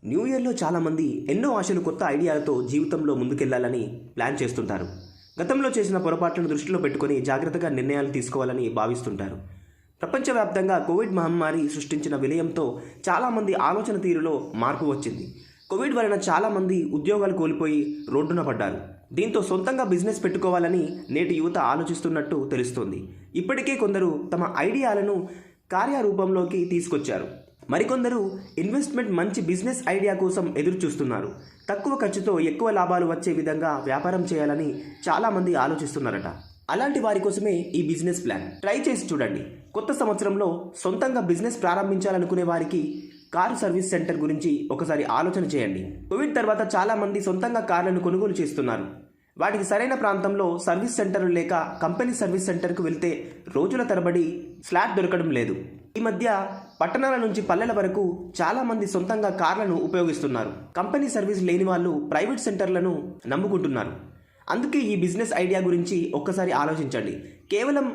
New ఇయర్లో చాలామంది ఎన్నో ఆశలు కొత్త ఐడియాలతో జీవితంలో ముందుకెళ్లాలని ప్లాన్ చేస్తుంటారు. గతంలో చేసిన పొరపాట్లను దృష్టిలో పెట్టుకొని జాగ్రత్తగా నిర్ణయాలు తీసుకోవాలని భావిస్తుంటారు. ప్రపంచవ్యాప్తంగా కోవిడ్ మహమ్మారి సృష్టించిన విలయంతో చాలామంది ఆలోచన తీరులో మార్పు వచ్చింది. కోవిడ్ వలన చాలామంది ఉద్యోగాలు కోల్పోయి రోడ్డున పడ్డారు. దీంతో సొంతంగా బిజినెస్ పెట్టుకోవాలని నేటి యువత ఆలోచిస్తున్నట్టు తెలుస్తోంది. ఇప్పటికే కొందరు తమ ఐడియాలను కార్యరూపంలోకి తీసుకొచ్చారు. మరికొందరు ఇన్వెస్ట్మెంట్ మంచి బిజినెస్ ఐడియా కోసం ఎదురు చూస్తున్నారు. తక్కువ ఖర్చుతో ఎక్కువ లాభాలు వచ్చే విధంగా వ్యాపారం చేయాలని చాలామంది ఆలోచిస్తున్నారట. అలాంటి వారి కోసమే ఈ బిజినెస్ ప్లాన్. ట్రై చేసి చూడండి. కొత్త సంవత్సరంలో సొంతంగా బిజినెస్ ప్రారంభించాలనుకునే వారికి కారు సర్వీస్ సెంటర్ గురించి ఒకసారి ఆలోచన చేయండి. కోవిడ్ తర్వాత చాలామంది సొంతంగా కార్లను కొనుగోలు చేస్తున్నారు. వాటికి సరైన ప్రాంతంలో సర్వీస్ సెంటర్లు లేక కంపెనీ సర్వీస్ సెంటర్కు వెళ్తే రోజుల తరబడి స్లాట్ దొరకడం లేదు. ఈ మధ్య పట్టణాల నుంచి పల్లెల వరకు చాలామంది సొంతంగా కార్లను ఉపయోగిస్తున్నారు. కంపెనీ సర్వీస్ లేని వాళ్ళు ప్రైవేట్ సెంటర్లను నమ్ముకుంటున్నారు. అందుకే ఈ బిజినెస్ ఐడియా గురించి ఒక్కసారి ఆలోచించండి. కేవలం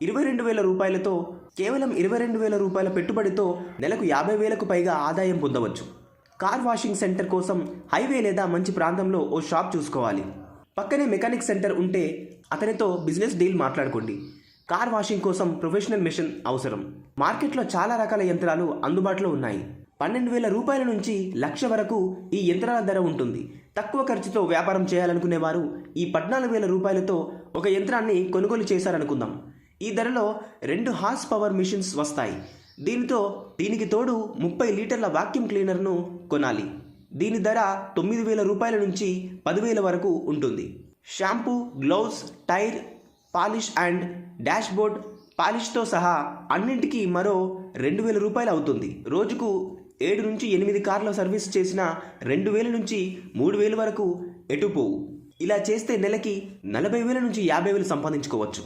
22,000 రూపాయలతో కేవలం 22,000 రూపాయల పెట్టుబడితో నెలకు 50,000కు పైగా ఆదాయం పొందవచ్చు. కార్ వాషింగ్ సెంటర్ కోసం హైవే లేదా మంచి ప్రాంతంలో ఓ షాప్ చూసుకోవాలి. పక్కనే మెకానిక్ సెంటర్ ఉంటే అతనితో బిజినెస్ డీల్ మాట్లాడుకోండి. కార్ వాషింగ్ కోసం ప్రొఫెషనల్ మెషిన్ అవసరం. మార్కెట్లో చాలా రకాల యంత్రాలు అందుబాటులో ఉన్నాయి. 12,000 రూపాయల నుంచి 1,00,000 వరకు ఈ యంత్రాల ధర ఉంటుంది. తక్కువ ఖర్చుతో వ్యాపారం చేయాలనుకునేవారు ఈ 14,000 రూపాయలతో ఒక యంత్రాన్ని కొనుగోలు చేశారనుకుందాం. ఈ ధరలో 2 హార్స్ పవర్ మిషన్స్ వస్తాయి. దీనికి తోడు 30 లీటర్ల వాక్యూమ్ క్లీనర్ను కొనాలి. దీని ధర 9,000 రూపాయల నుంచి 10,000 వరకు ఉంటుంది. Shampoo, gloves, tyre polish and dashboard పాలిష్తో సహా అన్నింటికీ మరో 2,000 రూపాయలు అవుతుంది. రోజుకు 7 నుంచి 8 కార్ల సర్వీస్ చేసిన 2,000 నుంచి 3,000 వరకు ఎటుపోవు. ఇలా చేస్తే నెలకి 40,000 నుంచి 50,000 సంపాదించుకోవచ్చు.